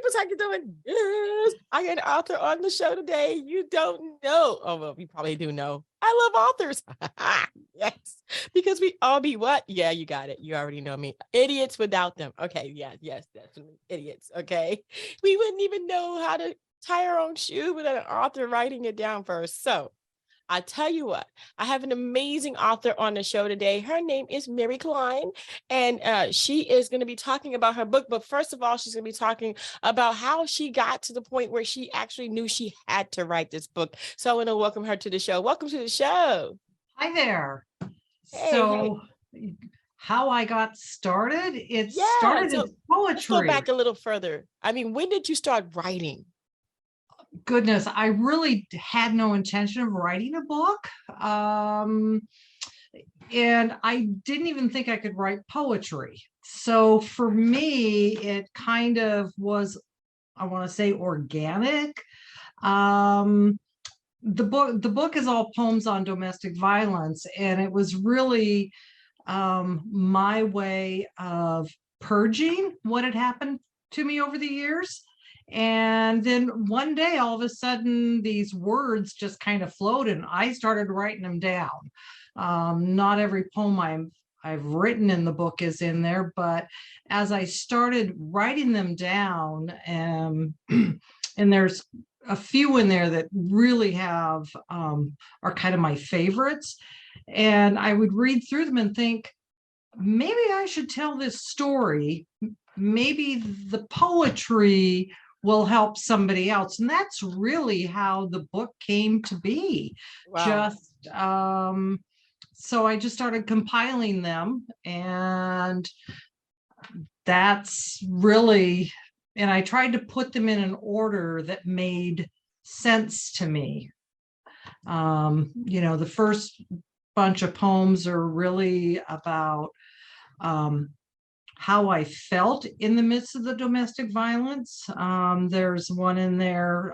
people's, how you doing? Yes, I got an author on the show today. You don't know. Oh, well, we probably do know. I love authors. Yes, because we all be what? Yeah, you got it. You already know me. Idiots without them. Okay, yeah, yes, definitely idiots. Okay, we wouldn't even know how to tie our own shoe without an author writing it down first. So I tell you what, I have an amazing author on the show today. Her name is Mary Klein, and she is going to be talking about her book. But first of all, she's going to be talking about how she got to the point where she actually knew she had to write this book. So I want to welcome her to the show. Welcome to the show. Hi there. Hey. How I got started? It Yeah, started so as poetry. let's go back a little further. I mean, when did you start writing? Goodness, I really had no intention of writing a book. And I didn't even think I could write poetry. So for me, it kind of was, I want to say, organic. The book is all poems on domestic violence, and it was really my way of purging what had happened to me over the years. And then one day, all of a sudden, these words just kind of floated, and I started writing them down. Not every poem I've written in the book is in there, but as I started writing them down, and there's a few in there that really have are kind of my favorites, and I would read through them and think, maybe I should tell this story. Maybe the poetry will help somebody else. And that's really how the book came to be. Wow. So I just started compiling them, and that's really, and I tried to put them in an order that made sense to me. The first bunch of poems are really about how I felt in the midst of the domestic violence. There's one in there,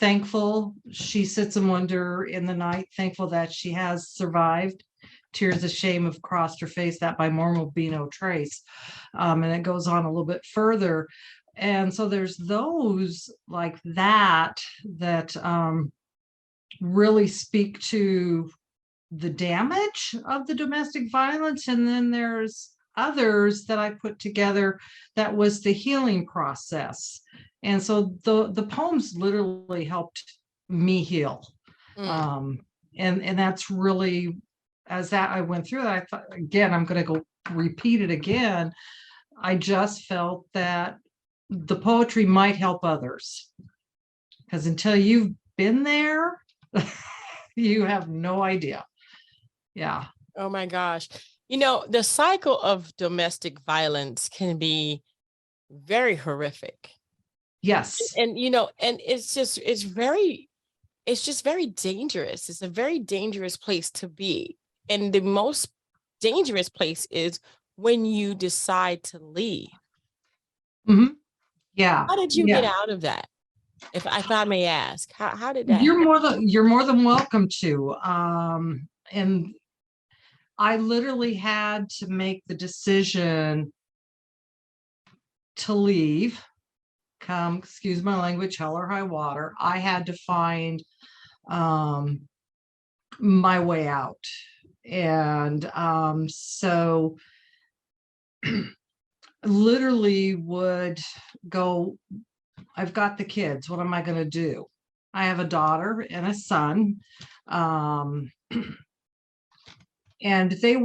thankful, she sits and wonder in the night, thankful that she has survived. Tears of shame have crossed her face, that by more will be no trace. And it goes on a little bit further. And so there's those like that really speak to the damage of the domestic violence. And then there's others that I put together that was the healing process. And so the poems literally helped me heal. And that's really, as that I went through that, I thought, again, I'm going to go repeat it again. I just felt that the poetry might help others, because until you've been there, you have no idea. Yeah. Oh my gosh. The cycle of domestic violence can be very horrific. Yes. And it's just very dangerous. It's a very dangerous place to be. And the most dangerous place is when you decide to leave. Mm-hmm. Yeah. How did you get out of that? If I may ask, how did that You're happen? more than welcome to. And I literally had to make the decision to leave. Come, excuse my language, hell or high water. I had to find my way out. And so literally would go, I've got the kids, what am I going to do? I have a daughter and a son. And they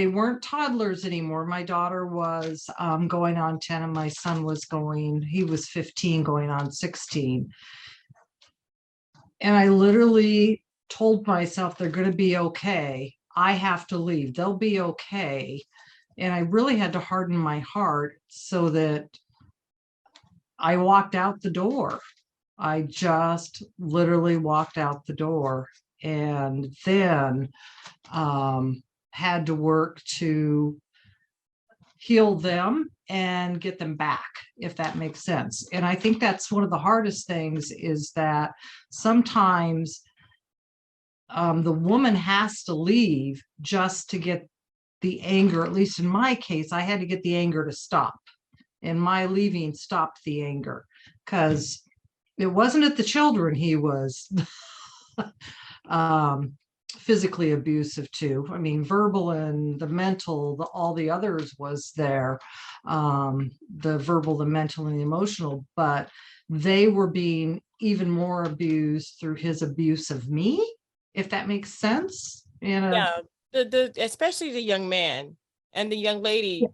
weren't toddlers anymore. My daughter was going on 10, and my son he was 15 going on 16. And I literally told myself, they're going to be okay. I have to leave. They'll be okay. And I really had to harden my heart so that I walked out the door. I just literally walked out the door, and then had to work to heal them and get them back, if that makes sense. And I think that's one of the hardest things, is that sometimes the woman has to leave just to get the anger. At least in my case, I had to get the anger to stop. and my leaving stopped the anger, because it wasn't at the children he was physically abusive to. I mean, verbal and the mental, all the others was there, the verbal, the mental, and the emotional, but they were being even more abused through his abuse of me, if that makes sense. Yeah, the especially the young man and the young lady,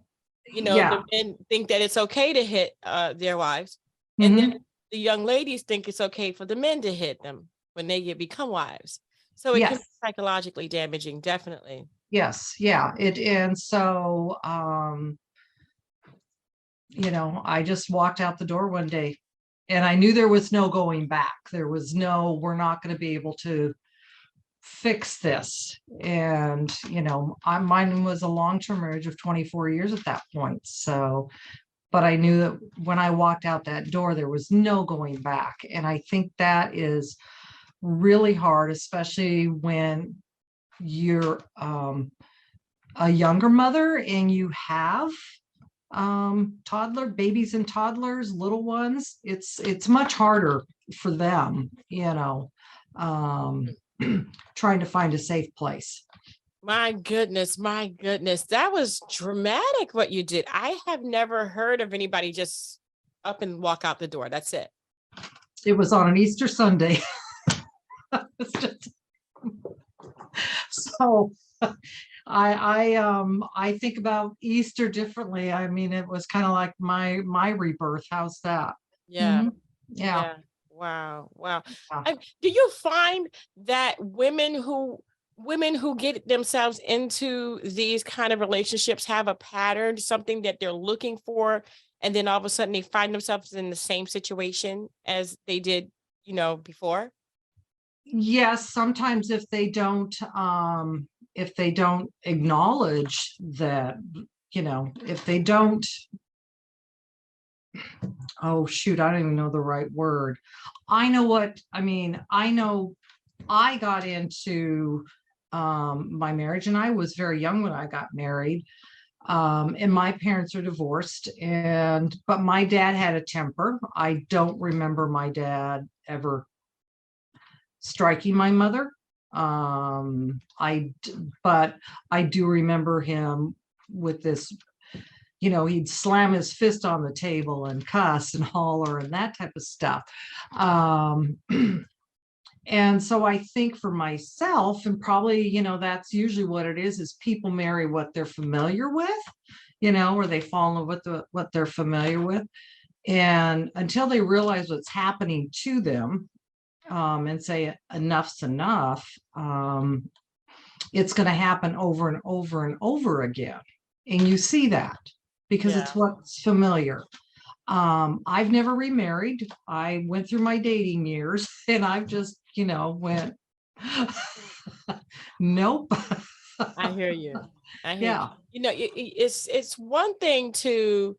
Yeah. the men think that it's okay to hit their wives, and then Hmm. the young ladies think it's okay for the men to hit them when they become wives. So it can be Yes. psychologically damaging, definitely. Yes. Yeah. And so, I just walked out the door one day, and I knew there was no going back. There was no, we're not going to be able to fix this. And, mine was a long-term marriage of 24 years at that point. So, but I knew that when I walked out that door, there was no going back. And I think that is really hard, especially when you're a younger mother and you have babies and toddlers, little ones. It's much harder for them, trying to find a safe place. My goodness, my goodness. That was dramatic what you did. I have never heard of anybody just up and walk out the door. That's it. It was on an Easter Sunday. It's just, so I think about Easter differently. I mean, it was kind of like my rebirth. How's that? Yeah. Hmm. Yeah. Yeah. Wow. Wow. Yeah. Do you find that women who get themselves into these kind of relationships have a pattern, something that they're looking for, and then all of a sudden they find themselves in the same situation as they did, before? Yes, sometimes if they don't acknowledge that, if they don't, oh shoot, I don't even know the right word. I know what I mean. I know I got into my marriage, and I was very young when I got married. And my parents are divorced, but my dad had a temper. I don't remember my dad ever striking my mother. But I do remember him with this, he'd slam his fist on the table and cuss and holler and that type of stuff. Um, and so I think for myself, and probably, that's usually what it is people marry what they're familiar with, or they fall in love with what they're familiar with. And until they realize what's happening to them, and say enough's enough, it's going to happen over and over and over again. And you see that because Yeah. it's what's familiar. I've never remarried. I went through my dating years, and I've just, went, nope. I hear you. I hear Yeah. it's one thing to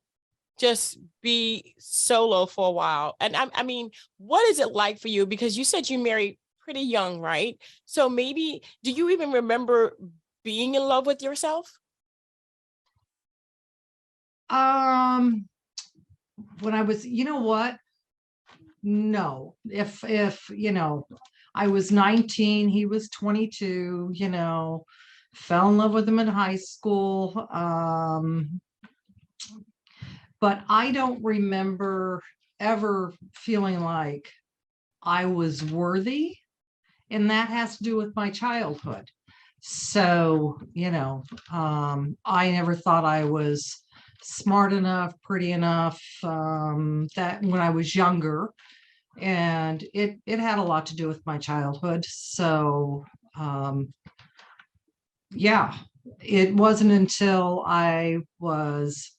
just be solo for a while. And I mean, what is it like for you? Because you said you married pretty young, right? So maybe, do you even remember being in love with yourself? Um, when I was, what? No. If I was 19, he was 22, fell in love with him in high school. But I don't remember ever feeling like I was worthy, and that has to do with my childhood. So, I never thought I was smart enough, pretty enough, that when I was younger, and it had a lot to do with my childhood. So, yeah, it wasn't until I was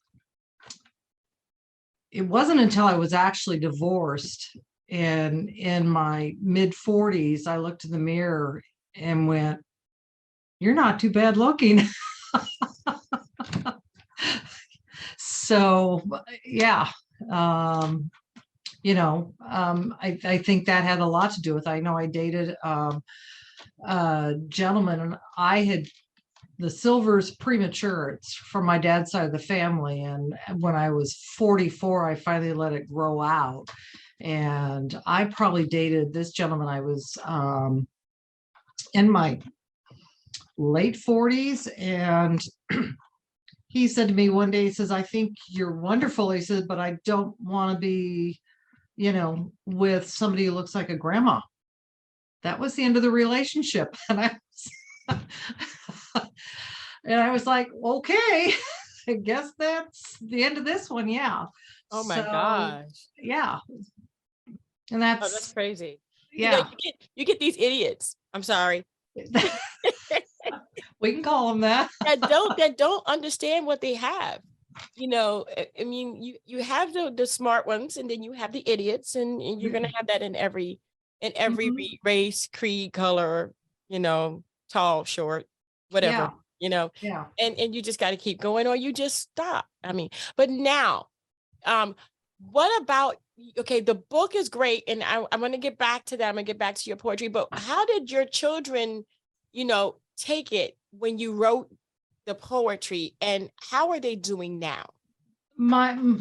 actually divorced, and in my mid 40s, I looked in the mirror and went, "You're not too bad looking." So, yeah, I think that had a lot to do with. I know I dated a gentleman, and the silver's premature. It's from my dad's side of the family. And when I was 44, I finally let it grow out. And I probably dated this gentleman. I was in my late 40s. And he said to me one day, he says, I think you're wonderful. He said, but I don't want to be, with somebody who looks like a grandma. That was the end of the relationship. And I was like, okay, I guess that's the end of this one. Yeah. Oh my So, gosh. yeah. And Oh, that's crazy. yeah. You get these idiots. I'm sorry. We can call them that. that don't understand what they have. I mean, you have the smart ones, and then you have the idiots, and you're gonna have that in every race, creed, color, tall, short, whatever, Yeah. and you just got to keep going, or you just stop. I mean, but now, what about, okay, the book is great, and I'm going to get back to that. I'm going to get back to your poetry, but how did your children, take it when you wrote the poetry, and how are they doing now?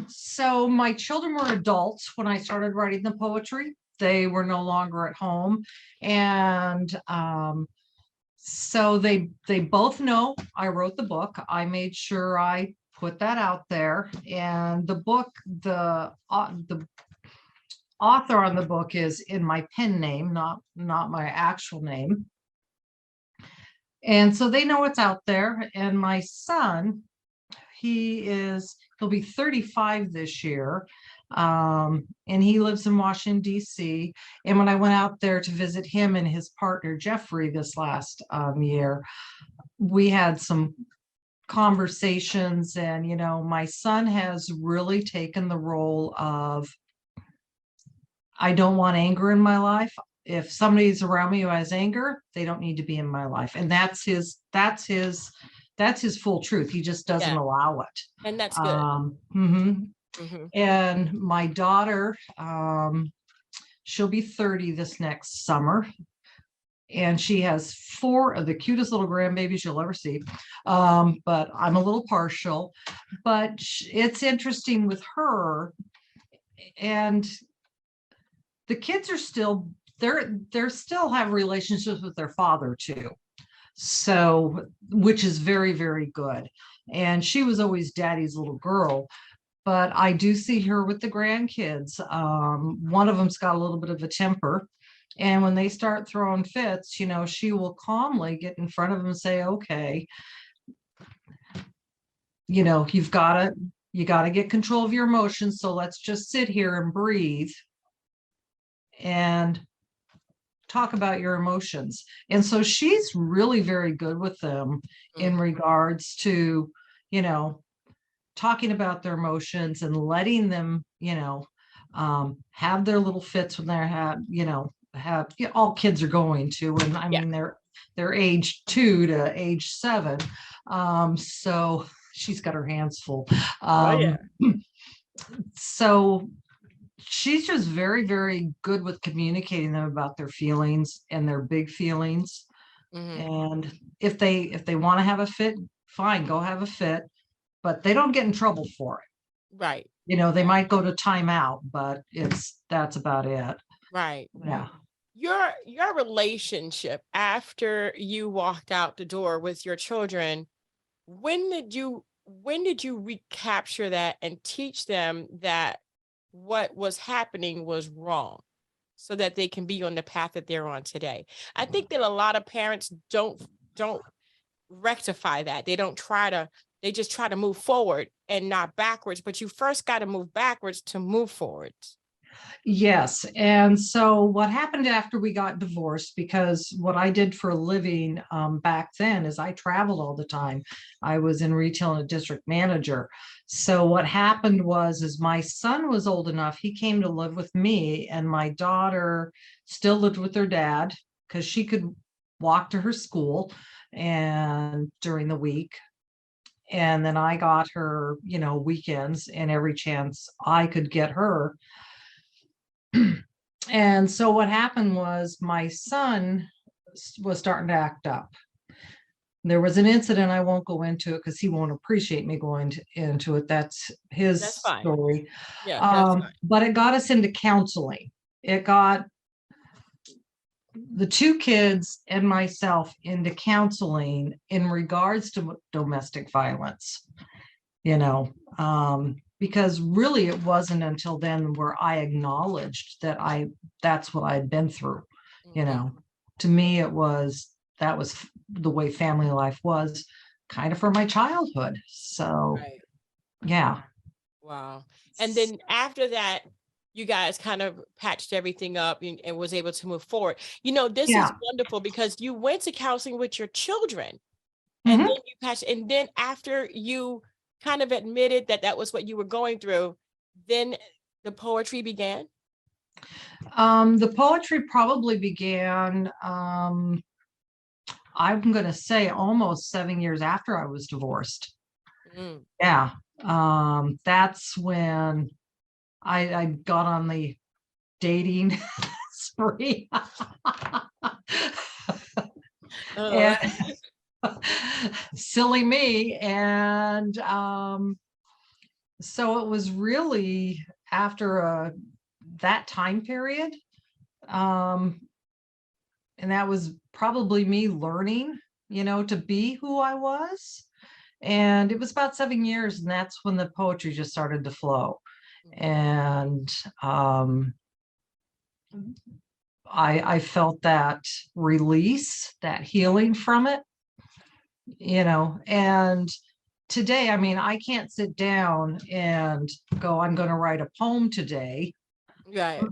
So my children were adults when I started writing the poetry. They were no longer at home. And so they both know I wrote the book. I made sure I put that out there. And the book, the author on the book is in my pen name, not my actual name. And so they know it's out there. And my son, he'll be 35 this year. And he lives in Washington, D.C. And when I went out there to visit him and his partner, Jeffrey, this last year, we had some conversations. And, my son has really taken the role of, I don't want anger in my life. If somebody's around me who has anger, they don't need to be in my life. And that's his full truth. He just doesn't allow it. And that's good. And my daughter, she'll be 30 this next summer. And she has 4 of the cutest little grandbabies you'll ever see. But I'm a little partial. But it's interesting with her. And the kids are still, they're still have relationships with their father too. So, which is very, very good. And she was always daddy's little girl, but I do see her with the grandkids. One of them's got a little bit of a temper. And when they start throwing fits, she will calmly get in front of them and say, okay, you got to get control of your emotions. So let's just sit here and breathe and talk about your emotions. And so she's really very good with them in regards to, talking about their emotions and letting them, have their little fits when they're all kids are going to, and I mean, they're age 2 to age 7. So she's got her hands full. So she's just very, very good with communicating them about their feelings and their big feelings. And if they want to have a fit, fine, go have a fit, but they don't get in trouble for it. Right. They might go to timeout, but that's about it. Right. Yeah. Your relationship after you walked out the door with your children, when did you recapture that and teach them that what was happening was wrong, so that they can be on the path that they're on today? I think that a lot of parents don't rectify that. They just try to move forward and not backwards, but you first got to move backwards to move forward. Yes. And so what happened after we got divorced, because what I did for a living back then is I traveled all the time. I was in retail and a district manager. So what happened is my son was old enough, he came to live with me, and my daughter still lived with her dad because she could walk to her school and during the week. And then I got her, weekends and every chance I could get her. And so what happened was my son was starting to act up. There was an incident, I won't go into it because he won't appreciate me going into it. That's his That's fine. story. Yeah, that's fine. But it got us into counseling. It got the two kids and myself into counseling in regards to domestic violence, you know, because really it wasn't until then where I acknowledged that that's what I'd been through, you know. To me, that was the way family life was kind of from my childhood. So, Right. yeah. Wow. And then after that, you guys kind of patched everything up and was able to move forward. This is Yeah. wonderful because you went to counseling with your children and Mhm. then you patched, and then after you kind of admitted that that was what you were going through, then the poetry began. The poetry probably began, I'm going to say almost 7 years after I was divorced. Mm. Yeah. That's when I got on the dating spree. Uh, And silly me. And so it was really after that time period. And that was probably me learning, to be who I was. And it was about 7 years, and that's when the poetry just started to flow. And I felt that release, that healing from it, and today, I mean, I can't sit down and go, I'm going to write a poem today. right.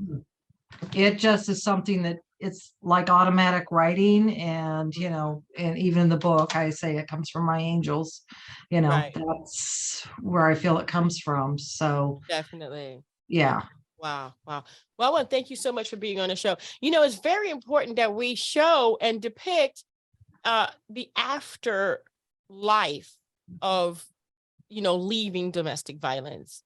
It just is something that it's like automatic writing. And, and even the book, I say it comes from my angels, Right. that's where I feel it comes from. So, Definitely. yeah. Wow. Wow. Well, I want to thank you so much for being on the show. It's very important that we show and depict the after life of, leaving domestic violence.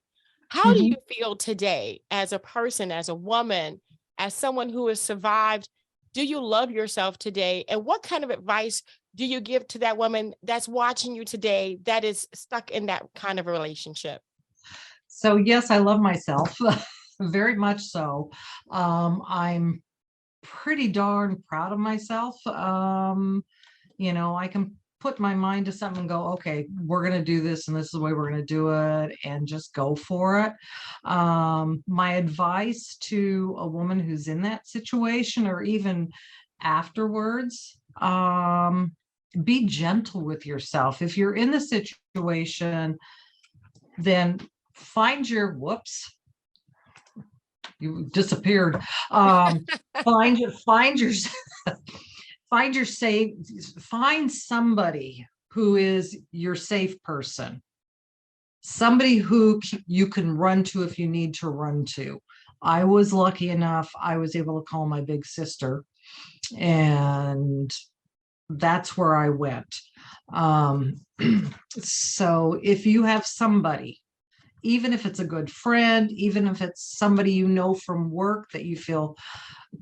How do Mhm. you feel today as a person, as a woman, as someone who has survived? Do you love yourself today? And what kind of advice do you give to that woman that's watching you today that is stuck in that kind of relationship? So, yes, I love myself very much so. I'm pretty darn proud of myself. I can put my mind to something and go, okay, we're going to do this and this is the way we're going to do it, and just go for it. My advice to a woman who's in that situation, or even afterwards, be gentle with yourself. If you're in the situation, then find your whoops. You disappeared. Find your find your safe, find somebody who is your safe person, somebody who you can run to if you need to run to. I was lucky enough, I was able to call my big sister, and that's where I went. So if you have somebody, even if it's a good friend, even if it's somebody from work that you feel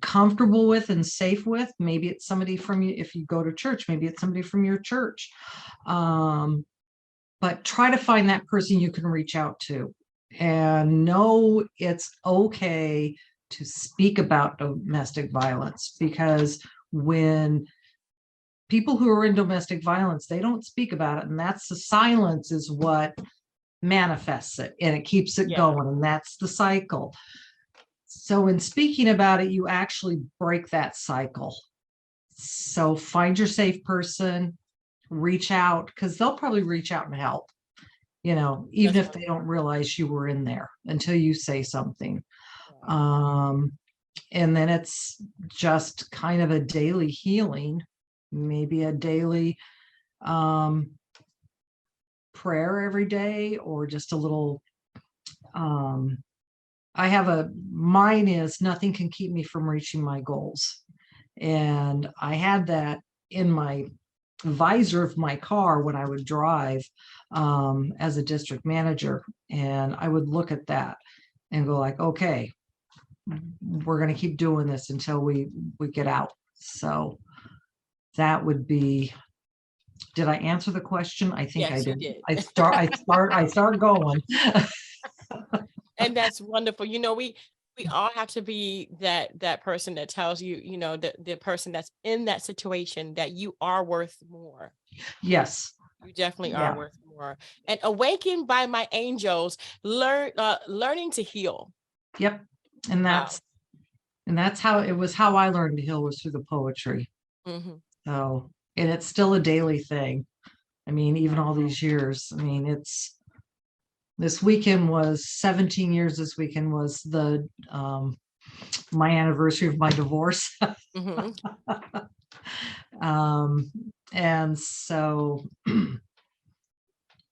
comfortable with and safe with, maybe it's somebody from you, if you go to church, maybe it's somebody from your church, but try to find that person you can reach out to, and know it's okay to speak about domestic violence, because when people who are in domestic violence, they don't speak about it, and that's the silence is what manifests it, and it keeps it Yeah. going, and that's the cycle. So in speaking about it, you actually break that cycle. So find your safe person, reach out, because they'll probably reach out and help, even That's if they don't realize you were in there until you say something. And then it's just kind of a daily healing, maybe a daily prayer every day, or just a little mine is nothing can keep me from reaching my goals. And I had that in my visor of my car when I would drive as a district manager. And I would look at that and go like, okay, we're going to keep doing this until we get out. So that would be Did I answer the question? I think I Yes, you did. did. I start going. And that's wonderful. We all have to be that person that tells you, the person that's in that situation, that you are worth more. Yes. You definitely are Yeah. worth more. And awakened by my angels, learning to heal. Yep. And Wow. that's how I learned to heal, was through the poetry. Mm-hmm. So, and it's still a daily thing. I mean, even all these years, I mean, this weekend was 17 years. This weekend was my anniversary of my divorce. Mm-hmm. And so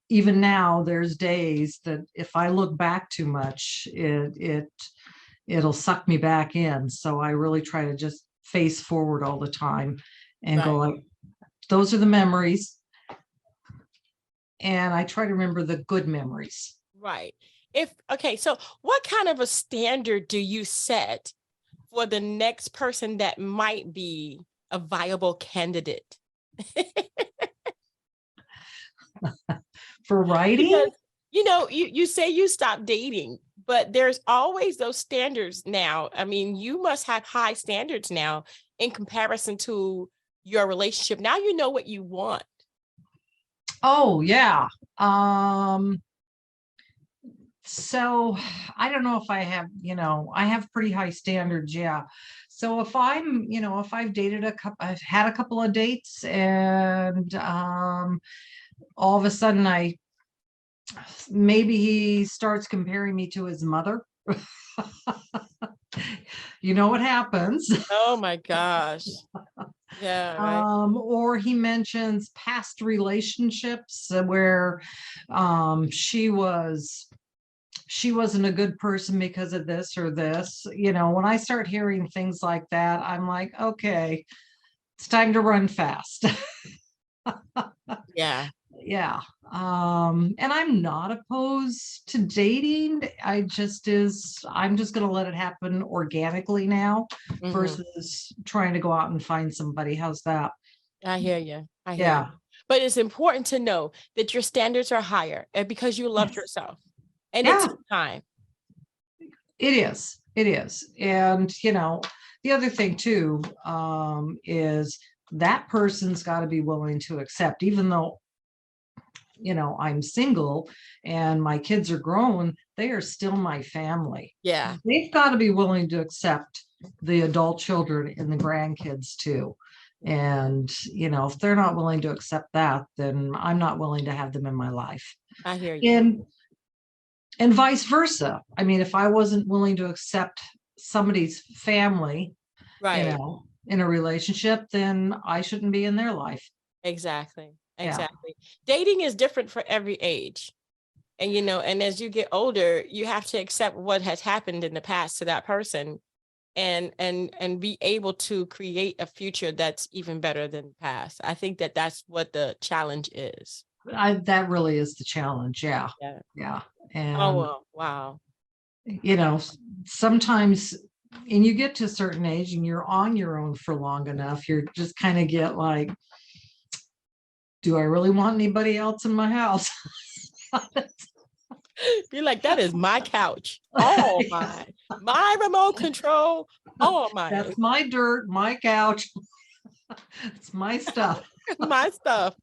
even now, there's days that if I look back too much, it'll suck me back in. So I really try to just face forward all the time and go Right. like, those are the memories. And I try to remember the good memories. Right. Okay, so what kind of a standard do you set for the next person that might be a viable candidate? For writing? Because, you say you stopped dating, but there's always those standards now. I mean, you must have high standards now in comparison to your relationship. Now you know what you want. Oh, yeah. So I don't know if I have, I have pretty high standards. Yeah. So if if I've dated I've had a couple of dates, and all of a sudden maybe he starts comparing me to his mother. You know what happens. Oh my gosh. Yeah, right. Or he mentions past relationships where she wasn't a good person because of this or this. When I start hearing things like that, I'm like, okay, it's time to run fast. Yeah. Yeah. And I'm not opposed to dating. I'm just going to let it happen organically now, Mm-hmm. versus trying to go out and find somebody. How's that? I hear you. I hear Yeah. you. But it's important to know that your standards are higher, and because you loved Yes. yourself. And Yeah, it's time. it is. It is. And, the other thing too, is that person's got to be willing to accept, even though, I'm single and my kids are grown, they are still my family. Yeah. They've got to be willing to accept the adult children and the grandkids too. And, if they're not willing to accept that, then I'm not willing to have them in my life. I hear you. And vice versa. I mean, if I wasn't willing to accept somebody's family, Right. in a relationship, then I shouldn't be in their life. Exactly. Yeah. Exactly. Dating is different for every age. And, and as you get older, you have to accept what has happened in the past to that person, and be able to create a future that's even better than the past. I think that's what the challenge is. That really is the challenge. Yeah. Yeah. Yeah. Oh, And, well, wow. sometimes, and you get to a certain age and you're on your own for long enough, you're just kind of get like, do I really want anybody else in my house? You're like, that is my couch. Oh my remote control. Oh my. That's my dirt, my couch. It's my stuff. My stuff.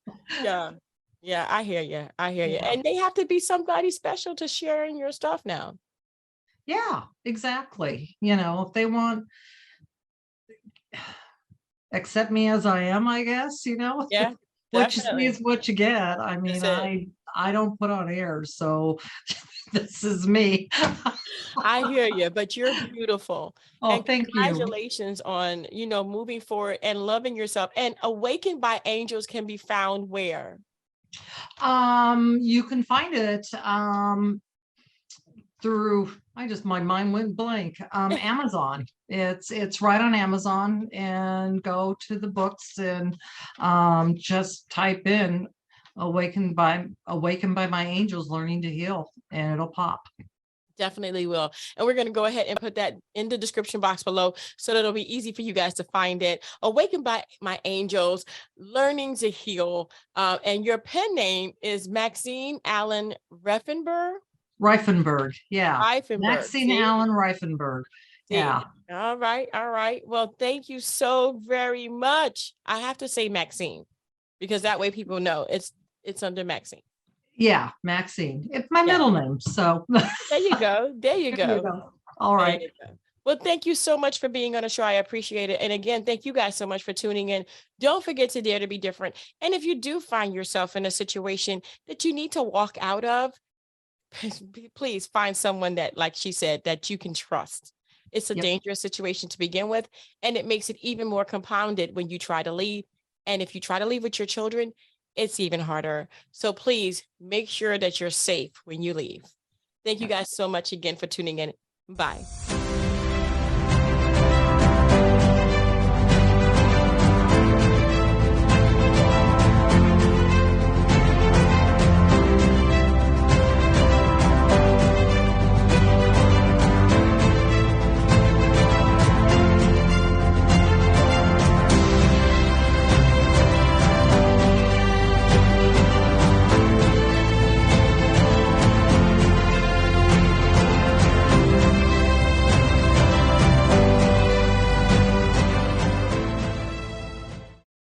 Yeah. Yeah, I hear you. I hear you. Yeah. And they have to be somebody special to sharing your stuff now. Yeah, exactly. If they want, accept me as I am, I guess, Yeah, what you see definitely. is what you get. I mean, That's it. I don't put on airs, so this is me. I hear you, but you're beautiful. Oh, And thank you. congratulations on, moving forward and loving yourself. And Awakened by Angels can be found where? You can find it through, my mind went blank. Amazon. It's right on Amazon, and go to the books and just type in awakened by my angels learning to heal, and it'll pop. Definitely will. And we're going to go ahead and put that in the description box below so that it'll be easy for you guys to find it. Awakened by My Angels, Learning to Heal. And your pen name is Maxine Allen Rifenburgh. Rifenburgh. Yeah. Rifenburgh. Maxine See? Allen Rifenburgh. See. Yeah. All right. All right. Well, thank you so very much. I have to say Maxine because that way people know it's under Maxine. Yeah. Maxine. It's my Yeah. middle name. So There you go. There you there you go. go. All There right. you go. Well, thank you so much for being on the show. I appreciate it. And again, thank you guys so much for tuning in. Don't forget to dare to be different. And if you do find yourself in a situation that you need to walk out of, please find someone that, like she said, that you can trust. It's a Yep. dangerous situation to begin with, and it makes it even more compounded when you try to leave. And if you try to leave with your children, it's even harder. So please make sure that you're safe when you leave. Thank you guys so much again for tuning in. Bye.